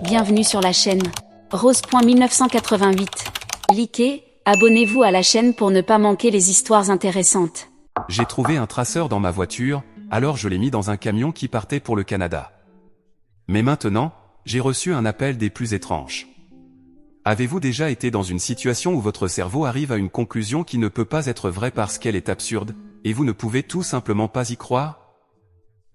Bienvenue sur la chaîne. Rose.1988. Likez, abonnez-vous à la chaîne pour ne pas manquer les histoires intéressantes. J'ai trouvé un traceur dans ma voiture, alors je l'ai mis dans un camion qui partait pour le Canada. Mais maintenant, j'ai reçu un appel des plus étranges. Avez-vous déjà été dans une situation où votre cerveau arrive à une conclusion qui ne peut pas être vraie parce qu'elle est absurde, et vous ne pouvez tout simplement pas y croire?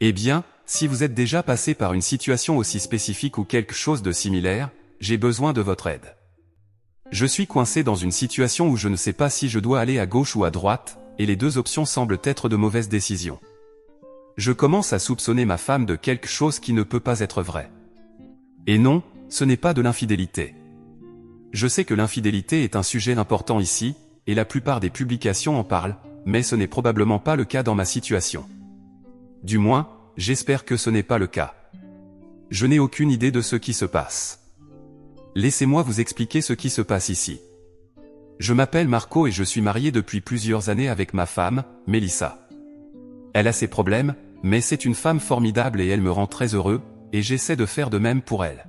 Eh bien, si vous êtes déjà passé par une situation aussi spécifique ou quelque chose de similaire, j'ai besoin de votre aide. Je suis coincé dans une situation où je ne sais pas si je dois aller à gauche ou à droite, et les deux options semblent être de mauvaises décisions. Je commence à soupçonner ma femme de quelque chose qui ne peut pas être vrai. Et non, ce n'est pas de l'infidélité. Je sais que l'infidélité est un sujet important ici, et la plupart des publications en parlent, mais ce n'est probablement pas le cas dans ma situation. Du moins, j'espère que ce n'est pas le cas. Je n'ai aucune idée de ce qui se passe. Laissez-moi vous expliquer ce qui se passe ici. Je m'appelle Marco et je suis marié depuis plusieurs années avec ma femme, Mélissa. Elle a ses problèmes, mais c'est une femme formidable et elle me rend très heureux, et j'essaie de faire de même pour elle.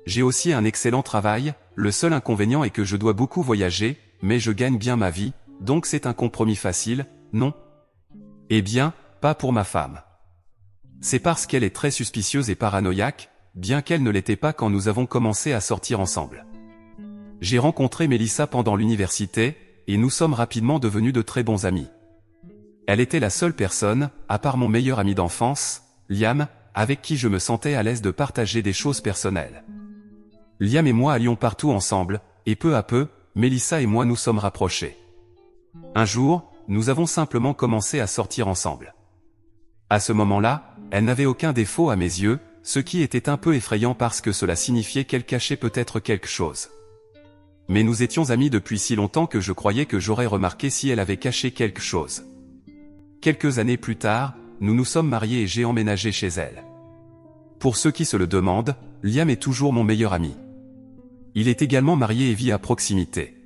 J'ai aussi un excellent travail, le seul inconvénient est que je dois beaucoup voyager, mais je gagne bien ma vie, donc c'est un compromis facile, non? Eh bien, pas pour ma femme. C'est parce qu'elle est très suspicieuse et paranoïaque, bien qu'elle ne l'était pas quand nous avons commencé à sortir ensemble. J'ai rencontré Mélissa pendant l'université, et nous sommes rapidement devenus de très bons amis. Elle était la seule personne, à part mon meilleur ami d'enfance, Liam, avec qui je me sentais à l'aise de partager des choses personnelles. Liam et moi allions partout ensemble, et peu à peu, Mélissa et moi nous sommes rapprochés. Un jour, nous avons simplement commencé à sortir ensemble. À ce moment-là, elle n'avait aucun défaut à mes yeux, ce qui était un peu effrayant parce que cela signifiait qu'elle cachait peut-être quelque chose. Mais nous étions amis depuis si longtemps que je croyais que j'aurais remarqué si elle avait caché quelque chose. Quelques années plus tard, nous nous sommes mariés et j'ai emménagé chez elle. Pour ceux qui se le demandent, Liam est toujours mon meilleur ami. Il est également marié et vit à proximité.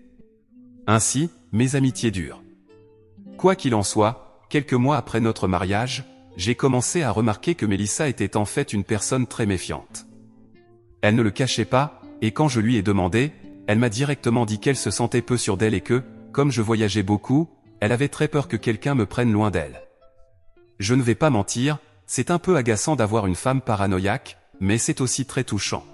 Ainsi, mes amitiés durent. Quoi qu'il en soit, quelques mois après notre mariage, j'ai commencé à remarquer que Mélissa était en fait une personne très méfiante. Elle ne le cachait pas, et quand je lui ai demandé, elle m'a directement dit qu'elle se sentait peu sûre d'elle et que, comme je voyageais beaucoup, elle avait très peur que quelqu'un me prenne loin d'elle. Je ne vais pas mentir, c'est un peu agaçant d'avoir une femme paranoïaque, mais c'est aussi très touchant.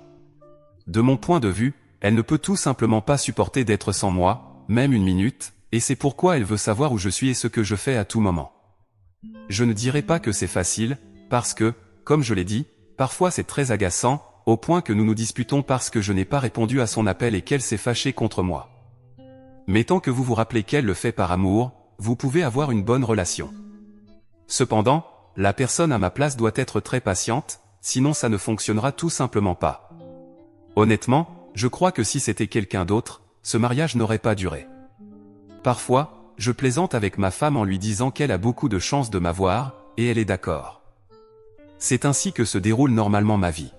De mon point de vue, elle ne peut tout simplement pas supporter d'être sans moi, même une minute, et c'est pourquoi elle veut savoir où je suis et ce que je fais à tout moment. Je ne dirai pas que c'est facile, parce que, comme je l'ai dit, parfois c'est très agaçant, au point que nous nous disputons parce que je n'ai pas répondu à son appel et qu'elle s'est fâchée contre moi. Mais tant que vous vous rappelez qu'elle le fait par amour, vous pouvez avoir une bonne relation. Cependant, la personne à ma place doit être très patiente, sinon ça ne fonctionnera tout simplement pas. Honnêtement, je crois que si c'était quelqu'un d'autre, ce mariage n'aurait pas duré. Parfois, je plaisante avec ma femme en lui disant qu'elle a beaucoup de chances de m'avoir, et elle est d'accord. C'est ainsi que se déroule normalement ma vie.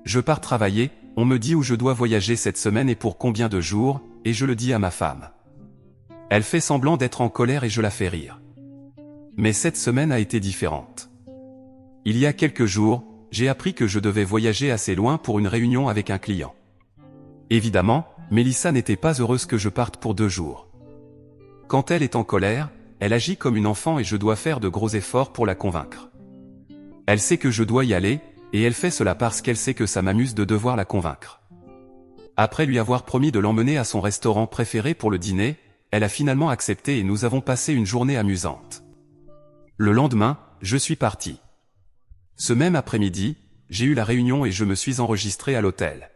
Je pars travailler, on me dit où je dois voyager cette semaine et pour combien de jours, et je le dis à ma femme. Elle fait semblant d'être en colère et je la fais rire. Mais cette semaine a été différente. Il y a quelques jours, j'ai appris que je devais voyager assez loin pour une réunion avec un client. Évidemment, Mélissa n'était pas heureuse que je parte pour 2 jours. Quand elle est en colère, elle agit comme une enfant et je dois faire de gros efforts pour la convaincre. Elle sait que je dois y aller, et elle fait cela parce qu'elle sait que ça m'amuse de devoir la convaincre. Après lui avoir promis de l'emmener à son restaurant préféré pour le dîner, elle a finalement accepté et nous avons passé une journée amusante. Le lendemain, je suis parti. Ce même après-midi, j'ai eu la réunion et je me suis enregistré à l'hôtel.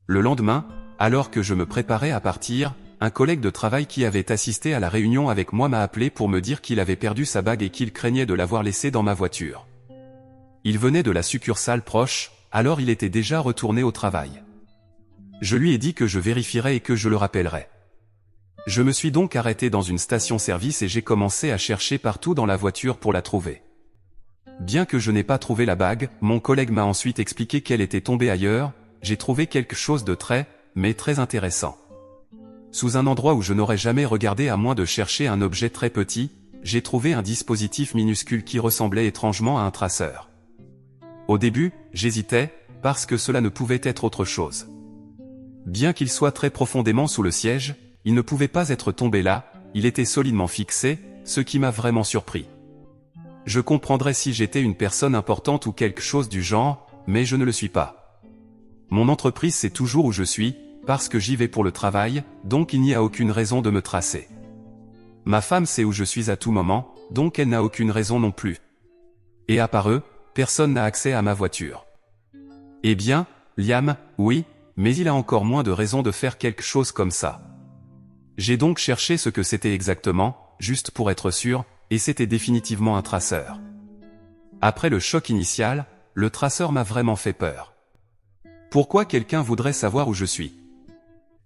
Le lendemain, alors que je me préparais à partir, un collègue de travail qui avait assisté à la réunion avec moi m'a appelé pour me dire qu'il avait perdu sa bague et qu'il craignait de l'avoir laissée dans ma voiture. Il venait de la succursale proche, alors il était déjà retourné au travail. Je lui ai dit que je vérifierais et que je le rappellerais. Je me suis donc arrêté dans une station-service et j'ai commencé à chercher partout dans la voiture pour la trouver. Bien que je n'ai pas trouvé la bague, mon collègue m'a ensuite expliqué qu'elle était tombée ailleurs. J'ai trouvé quelque chose de mais très intéressant. Sous un endroit où je n'aurais jamais regardé à moins de chercher un objet très petit, j'ai trouvé un dispositif minuscule qui ressemblait étrangement à un traceur. Au début, j'hésitais, parce que cela ne pouvait être autre chose. Bien qu'il soit très profondément sous le siège, il ne pouvait pas être tombé là, il était solidement fixé, ce qui m'a vraiment surpris. Je comprendrais si j'étais une personne importante ou quelque chose du genre, mais je ne le suis pas. Mon entreprise sait toujours où je suis, parce que j'y vais pour le travail, donc il n'y a aucune raison de me tracer. Ma femme sait où je suis à tout moment, donc elle n'a aucune raison non plus. Et à part eux, personne n'a accès à ma voiture. Eh bien, Liam, oui, mais il a encore moins de raisons de faire quelque chose comme ça. J'ai donc cherché ce que c'était exactement, juste pour être sûr, et c'était définitivement un traceur. Après le choc initial, le traceur m'a vraiment fait peur. Pourquoi quelqu'un voudrait savoir où je suis?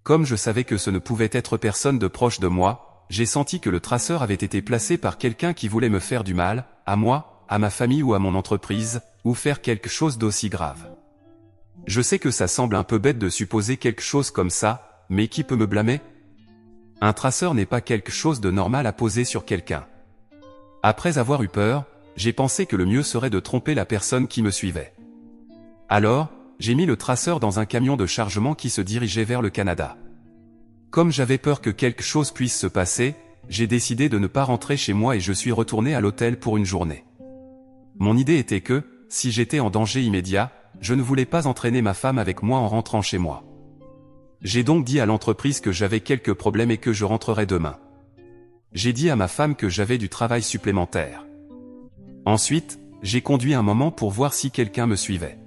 Comme je savais que ce ne pouvait être personne de proche de moi, j'ai senti que le traceur avait été placé par quelqu'un qui voulait me faire du mal, à moi, à ma famille ou à mon entreprise, ou faire quelque chose d'aussi grave. Je sais que ça semble un peu bête de supposer quelque chose comme ça, mais qui peut me blâmer? Un traceur n'est pas quelque chose de normal à poser sur quelqu'un. Après avoir eu peur, j'ai pensé que le mieux serait de tromper la personne qui me suivait. Alors, j'ai mis le traceur dans un camion de chargement qui se dirigeait vers le Canada. Comme j'avais peur que quelque chose puisse se passer, j'ai décidé de ne pas rentrer chez moi et je suis retourné à l'hôtel pour une journée. Mon idée était que, si j'étais en danger immédiat, je ne voulais pas entraîner ma femme avec moi en rentrant chez moi. J'ai donc dit à l'entreprise que j'avais quelques problèmes et que je rentrerais demain. J'ai dit à ma femme que j'avais du travail supplémentaire. Ensuite, j'ai conduit un moment pour voir si quelqu'un me suivait.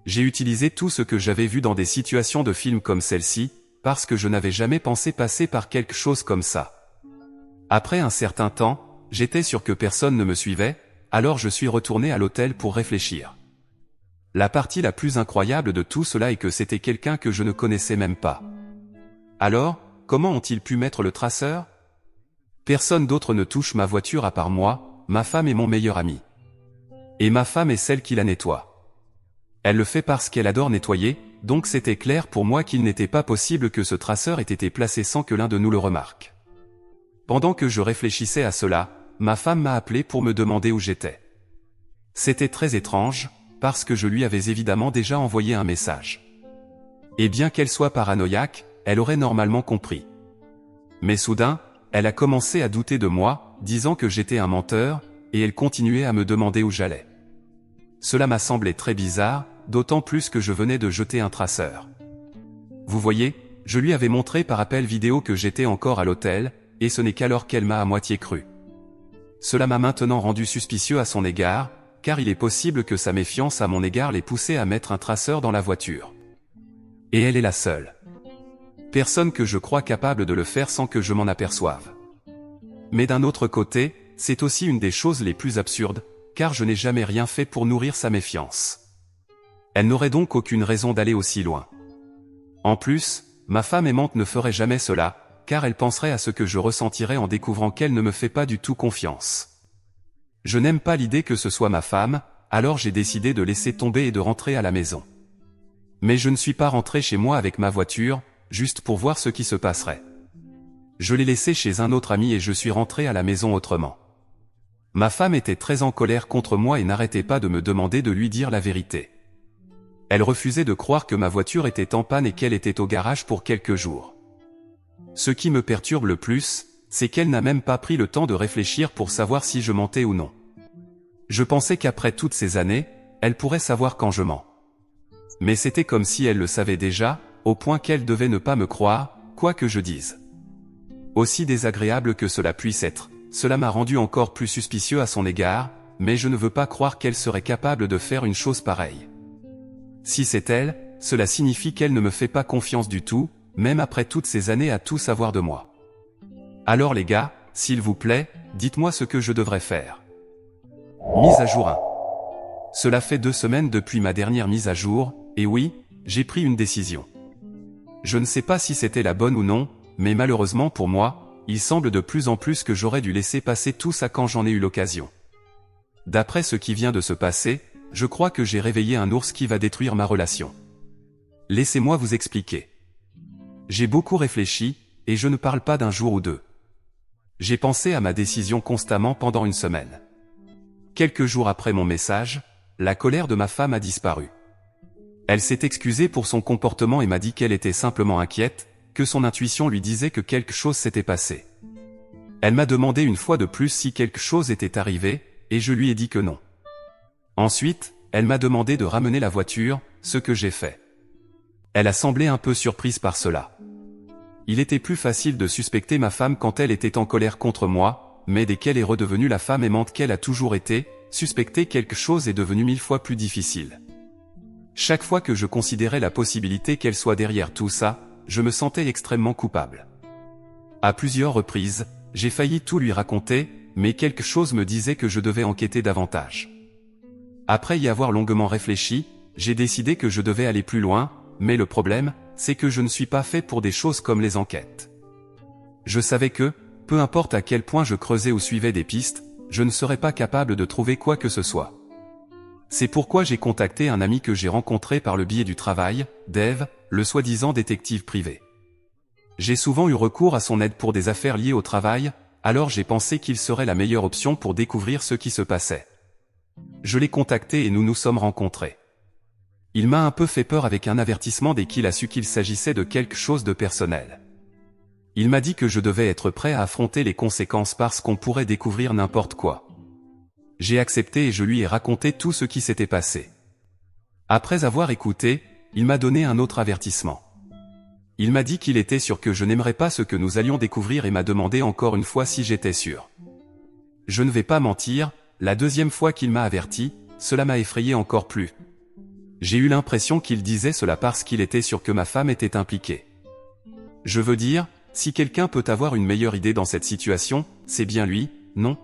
J'ai utilisé tout ce que j'avais vu dans des situations de films comme celle-ci, parce que je n'avais jamais pensé passer par quelque chose comme ça. Après un certain temps, j'étais sûr que personne ne me suivait, alors je suis retourné à l'hôtel pour réfléchir. La partie la plus incroyable de tout cela est que c'était quelqu'un que je ne connaissais même pas. Alors, comment ont-ils pu mettre le traceur? Personne d'autre ne touche ma voiture à part moi, ma femme et mon meilleur ami. Et ma femme est celle qui la nettoie. Elle le fait parce qu'elle adore nettoyer, donc c'était clair pour moi qu'il n'était pas possible que ce traceur ait été placé sans que l'un de nous le remarque. Pendant que je réfléchissais à cela, ma femme m'a appelé pour me demander où j'étais. C'était très étrange, parce que je lui avais évidemment déjà envoyé un message. Et bien qu'elle soit paranoïaque, elle aurait normalement compris. Mais soudain, elle a commencé à douter de moi, disant que j'étais un menteur, et elle continuait à me demander où j'allais. Cela m'a semblé très bizarre, d'autant plus que je venais de jeter un traceur. Vous voyez, je lui avais montré par appel vidéo que j'étais encore à l'hôtel, et ce n'est qu'alors qu'elle m'a à moitié cru. Cela m'a maintenant rendu suspicieux à son égard, car il est possible que sa méfiance à mon égard l'ait poussé à mettre un traceur dans la voiture. Et elle est la seule personne que je crois capable de le faire sans que je m'en aperçoive. Mais d'un autre côté, c'est aussi une des choses les plus absurdes, car je n'ai jamais rien fait pour nourrir sa méfiance. Elle n'aurait donc aucune raison d'aller aussi loin. En plus, ma femme aimante ne ferait jamais cela, car elle penserait à ce que je ressentirais en découvrant qu'elle ne me fait pas du tout confiance. Je n'aime pas l'idée que ce soit ma femme, alors j'ai décidé de laisser tomber et de rentrer à la maison. Mais je ne suis pas rentré chez moi avec ma voiture, juste pour voir ce qui se passerait. Je l'ai laissé chez un autre ami et je suis rentré à la maison autrement. Ma femme était très en colère contre moi et n'arrêtait pas de me demander de lui dire la vérité. Elle refusait de croire que ma voiture était en panne et qu'elle était au garage pour quelques jours. Ce qui me perturbe le plus, c'est qu'elle n'a même pas pris le temps de réfléchir pour savoir si je mentais ou non. Je pensais qu'après toutes ces années, elle pourrait savoir quand je mens. Mais c'était comme si elle le savait déjà, au point qu'elle devait ne pas me croire, quoi que je dise. Aussi désagréable que cela puisse être, cela m'a rendu encore plus suspicieux à son égard, mais je ne veux pas croire qu'elle serait capable de faire une chose pareille. Si c'est elle, cela signifie qu'elle ne me fait pas confiance du tout, même après toutes ces années à tout savoir de moi. Alors les gars, s'il vous plaît, dites-moi ce que je devrais faire. Mise à jour 1. Cela fait 2 semaines depuis ma dernière mise à jour, et oui, j'ai pris une décision. Je ne sais pas si c'était la bonne ou non, mais malheureusement pour moi, il semble de plus en plus que j'aurais dû laisser passer tout ça quand j'en ai eu l'occasion. D'après ce qui vient de se passer, je crois que j'ai réveillé un ours qui va détruire ma relation. Laissez-moi vous expliquer. J'ai beaucoup réfléchi, et je ne parle pas d'un jour ou deux. J'ai pensé à ma décision constamment pendant une semaine. Quelques jours après mon message, la colère de ma femme a disparu. Elle s'est excusée pour son comportement et m'a dit qu'elle était simplement inquiète, que son intuition lui disait que quelque chose s'était passé. Elle m'a demandé une fois de plus si quelque chose était arrivé, et je lui ai dit que non. Ensuite, elle m'a demandé de ramener la voiture, ce que j'ai fait. Elle a semblé un peu surprise par cela. Il était plus facile de suspecter ma femme quand elle était en colère contre moi, mais dès qu'elle est redevenue la femme aimante qu'elle a toujours été, suspecter quelque chose est devenu 1000 fois plus difficile. Chaque fois que je considérais la possibilité qu'elle soit derrière tout ça, je me sentais extrêmement coupable. À plusieurs reprises, j'ai failli tout lui raconter, mais quelque chose me disait que je devais enquêter davantage. Après y avoir longuement réfléchi, j'ai décidé que je devais aller plus loin, mais le problème, c'est que je ne suis pas fait pour des choses comme les enquêtes. Je savais que, peu importe à quel point je creusais ou suivais des pistes, je ne serais pas capable de trouver quoi que ce soit. C'est pourquoi j'ai contacté un ami que j'ai rencontré par le biais du travail, Dave, le soi-disant détective privé. J'ai souvent eu recours à son aide pour des affaires liées au travail, alors j'ai pensé qu'il serait la meilleure option pour découvrir ce qui se passait. Je l'ai contacté et nous nous sommes rencontrés. Il m'a un peu fait peur avec un avertissement dès qu'il a su qu'il s'agissait de quelque chose de personnel. Il m'a dit que je devais être prêt à affronter les conséquences parce qu'on pourrait découvrir n'importe quoi. J'ai accepté et je lui ai raconté tout ce qui s'était passé. Après avoir écouté, il m'a donné un autre avertissement. Il m'a dit qu'il était sûr que je n'aimerais pas ce que nous allions découvrir et m'a demandé encore une fois si j'étais sûr. Je ne vais pas mentir, la deuxième fois qu'il m'a averti, cela m'a effrayé encore plus. J'ai eu l'impression qu'il disait cela parce qu'il était sûr que ma femme était impliquée. Je veux dire, si quelqu'un peut avoir une meilleure idée dans cette situation, c'est bien lui, non?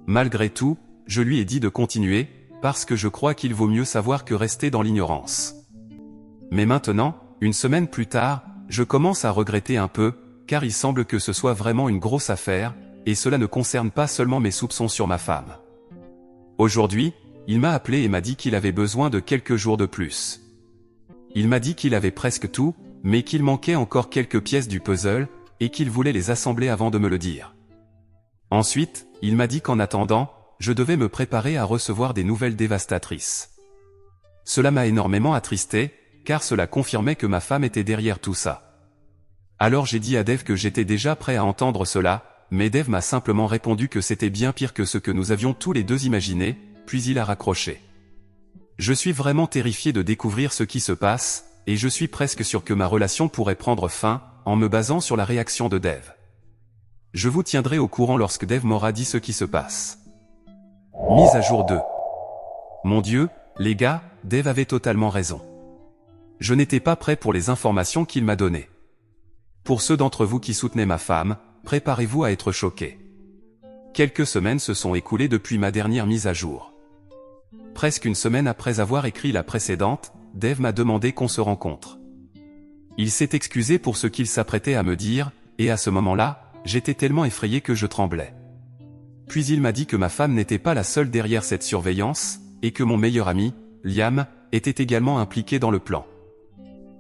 Malgré tout, je lui ai dit de continuer, parce que je crois qu'il vaut mieux savoir que rester dans l'ignorance. Mais maintenant, une semaine plus tard, je commence à regretter un peu, car il semble que ce soit vraiment une grosse affaire, et cela ne concerne pas seulement mes soupçons sur ma femme. Aujourd'hui, il m'a appelé et m'a dit qu'il avait besoin de quelques jours de plus. Il m'a dit qu'il avait presque tout, mais qu'il manquait encore quelques pièces du puzzle, et qu'il voulait les assembler avant de me le dire. Ensuite, il m'a dit qu'en attendant, je devais me préparer à recevoir des nouvelles dévastatrices. Cela m'a énormément attristé, car cela confirmait que ma femme était derrière tout ça. Alors j'ai dit à Dave que j'étais déjà prêt à entendre cela, mais Dave m'a simplement répondu que c'était bien pire que ce que nous avions tous les deux imaginé, puis il a raccroché. Je suis vraiment terrifié de découvrir ce qui se passe, et je suis presque sûr que ma relation pourrait prendre fin, en me basant sur la réaction de Dave. Je vous tiendrai au courant lorsque Dave m'aura dit ce qui se passe. Mise à jour 2. Mon Dieu, les gars, Dave avait totalement raison. Je n'étais pas prêt pour les informations qu'il m'a données. Pour ceux d'entre vous qui soutenaient ma femme, préparez-vous à être choqués. Quelques semaines se sont écoulées depuis ma dernière mise à jour. Presque une semaine après avoir écrit la précédente, Dave m'a demandé qu'on se rencontre. Il s'est excusé pour ce qu'il s'apprêtait à me dire, et à ce moment-là, j'étais tellement effrayé que je tremblais. Puis il m'a dit que ma femme n'était pas la seule derrière cette surveillance, et que mon meilleur ami, Liam, était également impliqué dans le plan.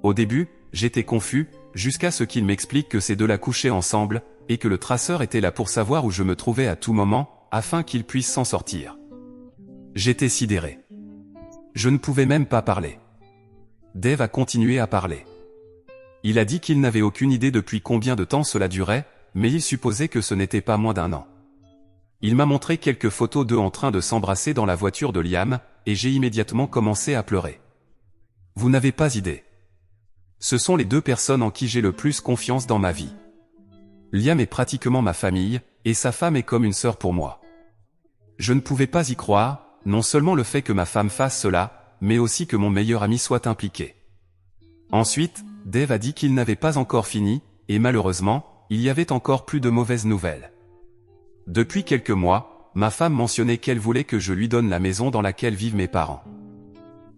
Au début, j'étais confus, jusqu'à ce qu'il m'explique que ces deux-là couchaient ensemble, et que le traceur était là pour savoir où je me trouvais à tout moment, afin qu'il puisse s'en sortir. J'étais sidéré. Je ne pouvais même pas parler. Dave a continué à parler. Il a dit qu'il n'avait aucune idée depuis combien de temps cela durait, mais il supposait que ce n'était pas moins d'1 an. Il m'a montré quelques photos d'eux en train de s'embrasser dans la voiture de Liam, et j'ai immédiatement commencé à pleurer. Vous n'avez pas idée. Ce sont les deux personnes en qui j'ai le plus confiance dans ma vie. Liam est pratiquement ma famille, et sa femme est comme une sœur pour moi. Je ne pouvais pas y croire, non seulement le fait que ma femme fasse cela, mais aussi que mon meilleur ami soit impliqué. Ensuite, Dave a dit qu'il n'avait pas encore fini, et malheureusement, il y avait encore plus de mauvaises nouvelles. Depuis quelques mois, ma femme mentionnait qu'elle voulait que je lui donne la maison dans laquelle vivent mes parents.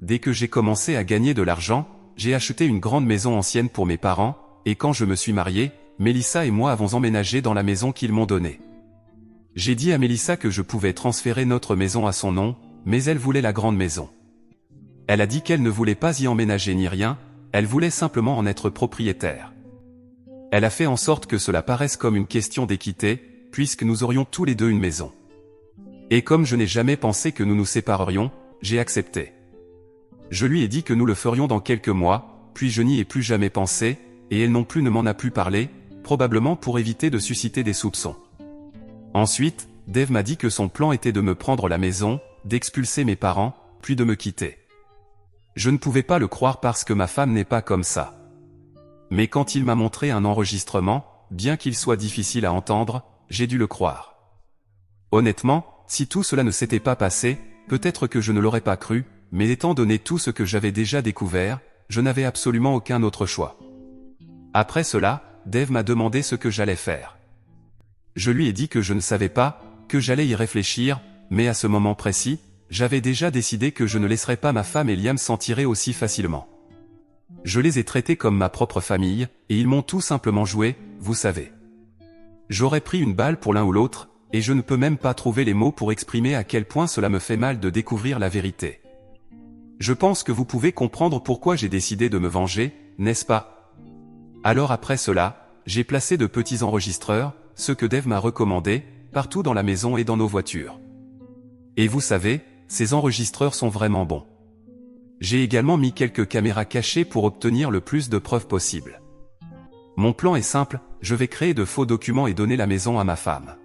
Dès que j'ai commencé à gagner de l'argent, j'ai acheté une grande maison ancienne pour mes parents, et quand je me suis marié, Mélissa et moi avons emménagé dans la maison qu'ils m'ont donnée. J'ai dit à Mélissa que je pouvais transférer notre maison à son nom, mais elle voulait la grande maison. Elle a dit qu'elle ne voulait pas y emménager ni rien, elle voulait simplement en être propriétaire. Elle a fait en sorte que cela paraisse comme une question d'équité, puisque nous aurions tous les deux une maison. Et comme je n'ai jamais pensé que nous nous séparerions, j'ai accepté. Je lui ai dit que nous le ferions dans quelques mois, puis je n'y ai plus jamais pensé, et elle non plus ne m'en a plus parlé, probablement pour éviter de susciter des soupçons. Ensuite, Dave m'a dit que son plan était de me prendre la maison, d'expulser mes parents, puis de me quitter. Je ne pouvais pas le croire parce que ma femme n'est pas comme ça. Mais quand il m'a montré un enregistrement, bien qu'il soit difficile à entendre, j'ai dû le croire. Honnêtement, si tout cela ne s'était pas passé, peut-être que je ne l'aurais pas cru, mais étant donné tout ce que j'avais déjà découvert, je n'avais absolument aucun autre choix. Après cela, Dave m'a demandé ce que j'allais faire. Je lui ai dit que je ne savais pas, que j'allais y réfléchir, mais à ce moment précis, j'avais déjà décidé que je ne laisserais pas ma femme et Liam s'en tirer aussi facilement. Je les ai traités comme ma propre famille, et ils m'ont tout simplement joué, vous savez. J'aurais pris une balle pour l'un ou l'autre, et je ne peux même pas trouver les mots pour exprimer à quel point cela me fait mal de découvrir la vérité. Je pense que vous pouvez comprendre pourquoi j'ai décidé de me venger, n'est-ce pas? Alors après cela, j'ai placé de petits enregistreurs, ceux que Dave m'a recommandés, partout dans la maison et dans nos voitures. Et vous savez, ces enregistreurs sont vraiment bons. J'ai également mis quelques caméras cachées pour obtenir le plus de preuves possible. Mon plan est simple, je vais créer de faux documents et donner la maison à ma femme.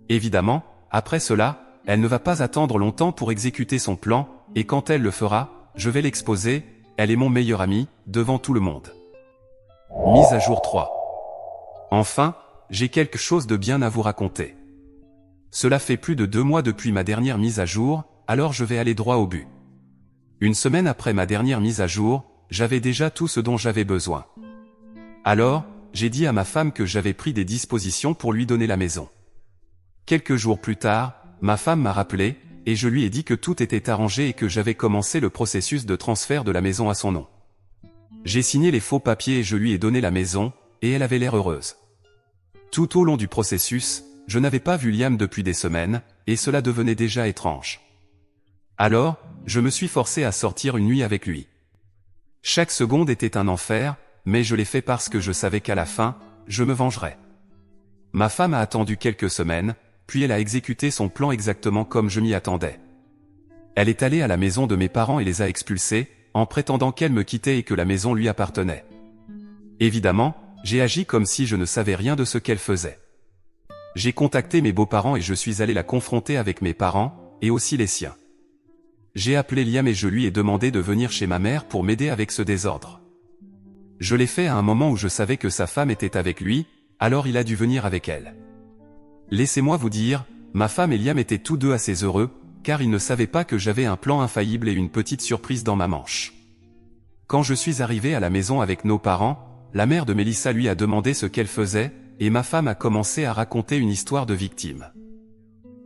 Évidemment, après cela, elle ne va pas attendre longtemps pour exécuter son plan, et quand elle le fera, je vais l'exposer, elle est mon meilleur ami, devant tout le monde. Mise à jour 3. Enfin, j'ai quelque chose de bien à vous raconter. Cela fait plus de 2 mois depuis ma dernière mise à jour, alors je vais aller droit au but. Une semaine après ma dernière mise à jour, j'avais déjà tout ce dont j'avais besoin. Alors, j'ai dit à ma femme que j'avais pris des dispositions pour lui donner la maison. Quelques jours plus tard, ma femme m'a rappelé, et je lui ai dit que tout était arrangé et que j'avais commencé le processus de transfert de la maison à son nom. J'ai signé les faux papiers et je lui ai donné la maison, et elle avait l'air heureuse. Tout au long du processus, je n'avais pas vu Liam depuis des semaines, et cela devenait déjà étrange. Alors, je me suis forcé à sortir une nuit avec lui. Chaque seconde était un enfer, mais je l'ai fait parce que je savais qu'à la fin, je me vengerais. Ma femme a attendu quelques semaines, puis elle a exécuté son plan exactement comme je m'y attendais. Elle est allée à la maison de mes parents et les a expulsés, en prétendant qu'elle me quittait et que la maison lui appartenait. Évidemment, j'ai agi comme si je ne savais rien de ce qu'elle faisait. J'ai contacté mes beaux-parents et je suis allé la confronter avec mes parents, et aussi les siens. J'ai appelé Liam et je lui ai demandé de venir chez ma mère pour m'aider avec ce désordre. Je l'ai fait à un moment où je savais que sa femme était avec lui, alors il a dû venir avec elle. Laissez-moi vous dire, ma femme et Liam étaient tous deux assez heureux, car ils ne savaient pas que j'avais un plan infaillible et une petite surprise dans ma manche. Quand je suis arrivé à la maison avec nos parents, la mère de Melissa lui a demandé ce qu'elle faisait, et ma femme a commencé à raconter une histoire de victime.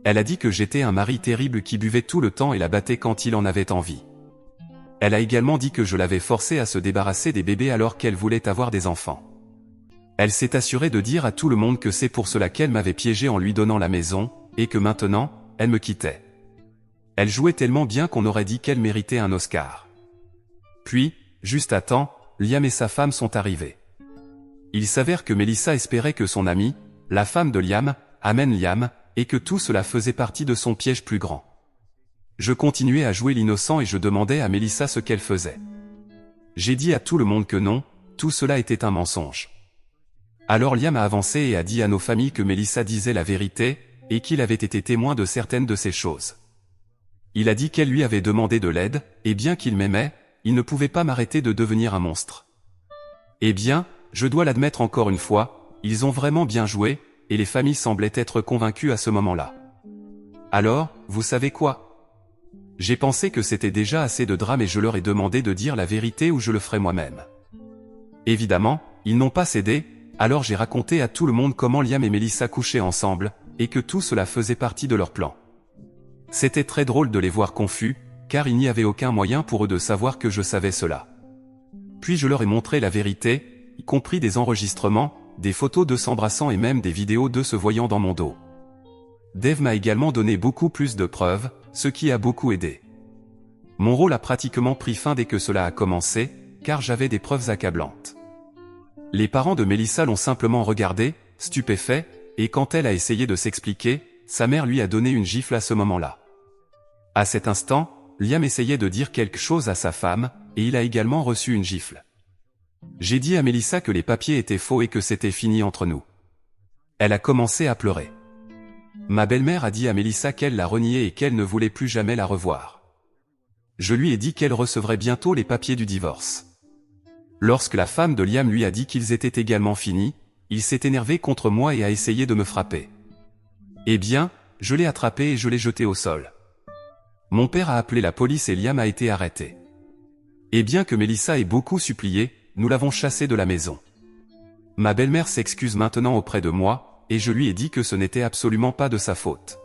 Elle a dit que j'étais un mari terrible qui buvait tout le temps et la battait quand il en avait envie. Elle a également dit que je l'avais forcée à se débarrasser des bébés alors qu'elle voulait avoir des enfants. Elle s'est assurée de dire à tout le monde que c'est pour cela qu'elle m'avait piégé en lui donnant la maison, et que maintenant, elle me quittait. Elle jouait tellement bien qu'on aurait dit qu'elle méritait un Oscar. Puis, juste à temps, Liam et sa femme sont arrivés. Il s'avère que Melissa espérait que son amie, la femme de Liam, amène Liam, et que tout cela faisait partie de son piège plus grand. Je continuais à jouer l'innocent et je demandais à Melissa ce qu'elle faisait. J'ai dit à tout le monde que non, tout cela était un mensonge. Alors Liam a avancé et a dit à nos familles que Melissa disait la vérité, et qu'il avait été témoin de certaines de ces choses. Il a dit qu'elle lui avait demandé de l'aide, et bien qu'il m'aimait, il ne pouvait pas m'arrêter de devenir un monstre. Eh bien, je dois l'admettre encore une fois, ils ont vraiment bien joué, et les familles semblaient être convaincues à ce moment-là. Alors, vous savez quoi? J'ai pensé que c'était déjà assez de drame et je leur ai demandé de dire la vérité ou je le ferais moi-même. Évidemment, ils n'ont pas cédé, alors j'ai raconté à tout le monde comment Liam et Melissa couchaient ensemble, et que tout cela faisait partie de leur plan. C'était très drôle de les voir confus, car il n'y avait aucun moyen pour eux de savoir que je savais cela. Puis je leur ai montré la vérité, y compris des enregistrements, des photos d'eux s'embrassant et même des vidéos d'eux se voyant dans mon dos. Dave m'a également donné beaucoup plus de preuves, ce qui a beaucoup aidé. Mon rôle a pratiquement pris fin dès que cela a commencé, car j'avais des preuves accablantes. Les parents de Melissa l'ont simplement regardé, stupéfaits, et quand elle a essayé de s'expliquer, sa mère lui a donné une gifle à ce moment-là. À cet instant, Liam essayait de dire quelque chose à sa femme, et il a également reçu une gifle. J'ai dit à Melissa que les papiers étaient faux et que c'était fini entre nous. Elle a commencé à pleurer. Ma belle-mère a dit à Melissa qu'elle l'a renié et qu'elle ne voulait plus jamais la revoir. Je lui ai dit qu'elle recevrait bientôt les papiers du divorce. Lorsque la femme de Liam lui a dit qu'ils étaient également finis, il s'est énervé contre moi et a essayé de me frapper. Eh bien, je l'ai attrapé et je l'ai jeté au sol. Mon père a appelé la police et Liam a été arrêté. Et bien que Melissa ait beaucoup supplié, nous l'avons chassé de la maison. Ma belle-mère s'excuse maintenant auprès de moi, et je lui ai dit que ce n'était absolument pas de sa faute.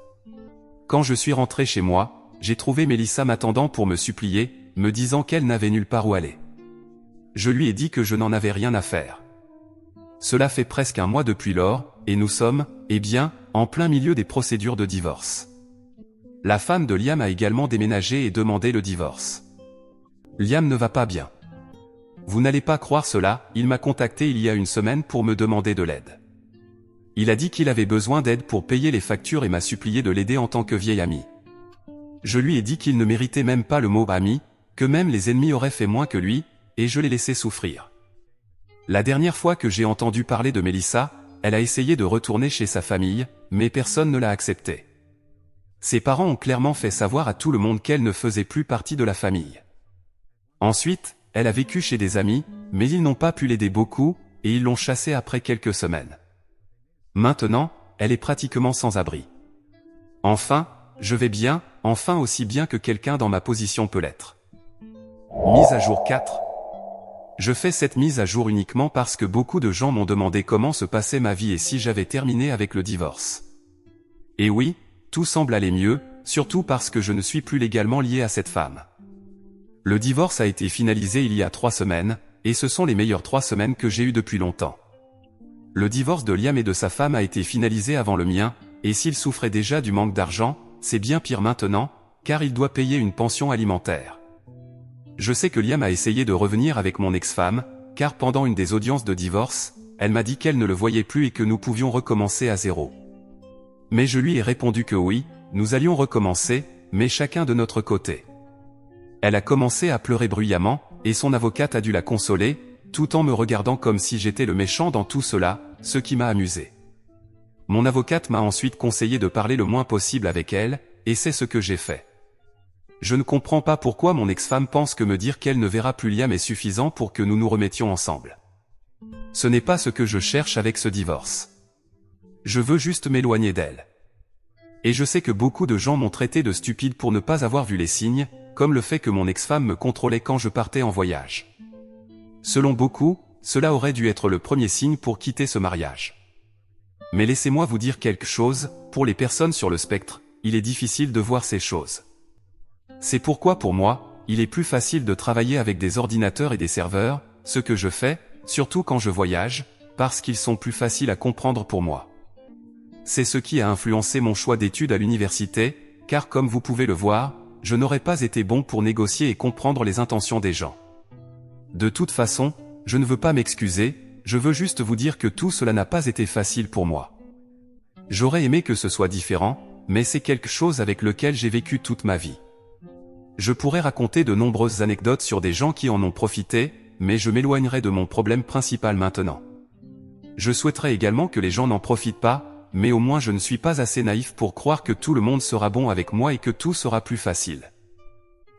Quand je suis rentré chez moi, j'ai trouvé Melissa m'attendant pour me supplier, me disant qu'elle n'avait nulle part où aller. Je lui ai dit que je n'en avais rien à faire. Cela fait presque un mois depuis lors, et nous sommes, eh bien, en plein milieu des procédures de divorce. La femme de Liam a également déménagé et demandé le divorce. Liam ne va pas bien. Vous n'allez pas croire cela, il m'a contacté il y a une semaine pour me demander de l'aide. Il a dit qu'il avait besoin d'aide pour payer les factures et m'a supplié de l'aider en tant que vieil ami. Je lui ai dit qu'il ne méritait même pas le mot ami, que même les ennemis auraient fait moins que lui, et je l'ai laissé souffrir. La dernière fois que j'ai entendu parler de Melissa, elle a essayé de retourner chez sa famille, mais personne ne l'a accepté. Ses parents ont clairement fait savoir à tout le monde qu'elle ne faisait plus partie de la famille. Ensuite, elle a vécu chez des amis, mais ils n'ont pas pu l'aider beaucoup, et ils l'ont chassée après quelques semaines. Maintenant, elle est pratiquement sans abri. Enfin, je vais bien, enfin aussi bien que quelqu'un dans ma position peut l'être. Mise à jour 4. Je fais cette mise à jour uniquement parce que beaucoup de gens m'ont demandé comment se passait ma vie et si j'avais terminé avec le divorce. Et oui, tout semble aller mieux, surtout parce que je ne suis plus légalement lié à cette femme. Le divorce a été finalisé il y a 3 semaines, et ce sont les meilleures 3 semaines que j'ai eues depuis longtemps. Le divorce de Liam et de sa femme a été finalisé avant le mien, et s'il souffrait déjà du manque d'argent, c'est bien pire maintenant, car il doit payer une pension alimentaire. Je sais que Liam a essayé de revenir avec mon ex-femme, car pendant une des audiences de divorce, elle m'a dit qu'elle ne le voyait plus et que nous pouvions recommencer à zéro. Mais je lui ai répondu que oui, nous allions recommencer, mais chacun de notre côté. Elle a commencé à pleurer bruyamment, et son avocate a dû la consoler, tout en me regardant comme si j'étais le méchant dans tout cela, ce qui m'a amusé. Mon avocate m'a ensuite conseillé de parler le moins possible avec elle, et c'est ce que j'ai fait. Je ne comprends pas pourquoi mon ex-femme pense que me dire qu'elle ne verra plus Liam est suffisant pour que nous nous remettions ensemble. Ce n'est pas ce que je cherche avec ce divorce. Je veux juste m'éloigner d'elle. Et je sais que beaucoup de gens m'ont traité de stupide pour ne pas avoir vu les signes, comme le fait que mon ex-femme me contrôlait quand je partais en voyage. Selon beaucoup, cela aurait dû être le premier signe pour quitter ce mariage. Mais laissez-moi vous dire quelque chose, pour les personnes sur le spectre, il est difficile de voir ces choses. C'est pourquoi pour moi, il est plus facile de travailler avec des ordinateurs et des serveurs, ce que je fais, surtout quand je voyage, parce qu'ils sont plus faciles à comprendre pour moi. C'est ce qui a influencé mon choix d'études à l'université, car comme vous pouvez le voir, je n'aurais pas été bon pour négocier et comprendre les intentions des gens. De toute façon, je ne veux pas m'excuser, je veux juste vous dire que tout cela n'a pas été facile pour moi. J'aurais aimé que ce soit différent, mais c'est quelque chose avec lequel j'ai vécu toute ma vie. Je pourrais raconter de nombreuses anecdotes sur des gens qui en ont profité, mais je m'éloignerai de mon problème principal maintenant. Je souhaiterais également que les gens n'en profitent pas, mais au moins je ne suis pas assez naïf pour croire que tout le monde sera bon avec moi et que tout sera plus facile.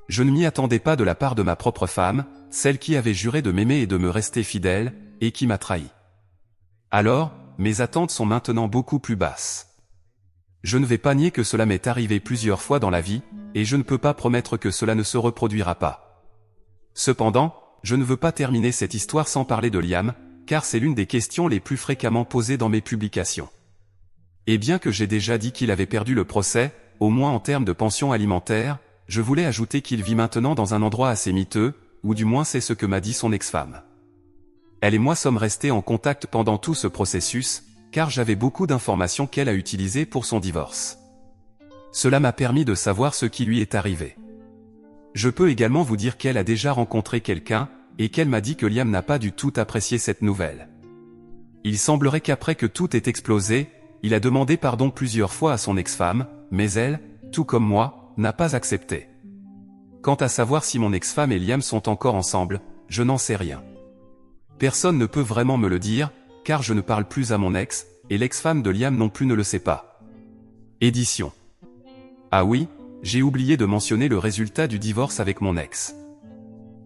Je ne m'y attendais pas de la part de ma propre femme, celle qui avait juré de m'aimer et de me rester fidèle, et qui m'a trahi. Alors, mes attentes sont maintenant beaucoup plus basses. Je ne vais pas nier que cela m'est arrivé plusieurs fois dans la vie, et je ne peux pas promettre que cela ne se reproduira pas. Cependant, je ne veux pas terminer cette histoire sans parler de Liam, car c'est l'une des questions les plus fréquemment posées dans mes publications. Et bien que j'ai déjà dit qu'il avait perdu le procès, au moins en termes de pension alimentaire, je voulais ajouter qu'il vit maintenant dans un endroit assez miteux, ou du moins c'est ce que m'a dit son ex-femme. Elle et moi sommes restés en contact pendant tout ce processus, car j'avais beaucoup d'informations qu'elle a utilisées pour son divorce. Cela m'a permis de savoir ce qui lui est arrivé. Je peux également vous dire qu'elle a déjà rencontré quelqu'un, et qu'elle m'a dit que Liam n'a pas du tout apprécié cette nouvelle. Il semblerait qu'après que tout ait explosé, il a demandé pardon plusieurs fois à son ex-femme, mais elle, tout comme moi, n'a pas accepté. Quant à savoir si mon ex-femme et Liam sont encore ensemble, je n'en sais rien. Personne ne peut vraiment me le dire, car je ne parle plus à mon ex, et l'ex-femme de Liam non plus ne le sait pas. Édition. Ah oui, j'ai oublié de mentionner le résultat du divorce avec mon ex.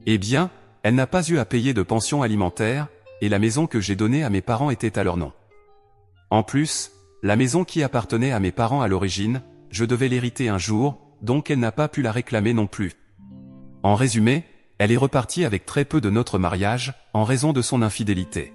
Eh bien, elle n'a pas eu à payer de pension alimentaire, et la maison que j'ai donnée à mes parents était à leur nom. En plus, la maison qui appartenait à mes parents à l'origine, je devais l'hériter un jour, donc elle n'a pas pu la réclamer non plus. En résumé, elle est repartie avec très peu de notre mariage, en raison de son infidélité.